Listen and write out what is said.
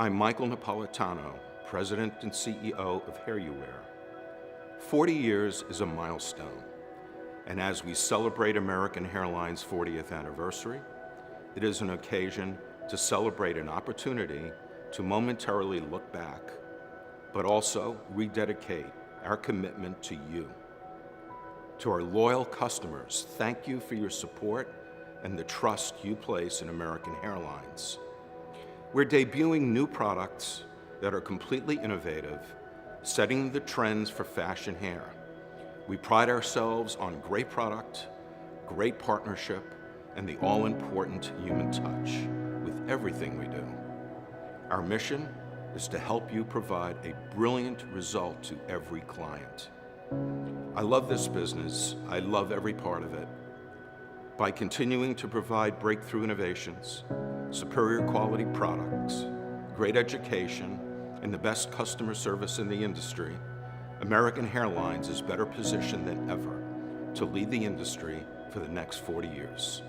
I'm Michael Napolitano, President and CEO of HairUWear. 40 years is a milestone, and as we celebrate American Hairlines' 40th anniversary, it is an occasion to celebrate an opportunity to momentarily look back, but also rededicate our commitment to you. To our loyal customers, thank you for your support and the trust you place in American Hairlines. We're debuting new products that are completely innovative, setting the trends for fashion hair. We pride ourselves on great product, great partnership, and the all-important human touch with everything we do. Our mission is to help you provide a brilliant result to every client. I love this business. I love every part of it. By continuing to provide breakthrough innovations, superior quality products, great education, and the best customer service in the industry, American Hairlines is better positioned than ever to lead the industry for the next 40 years.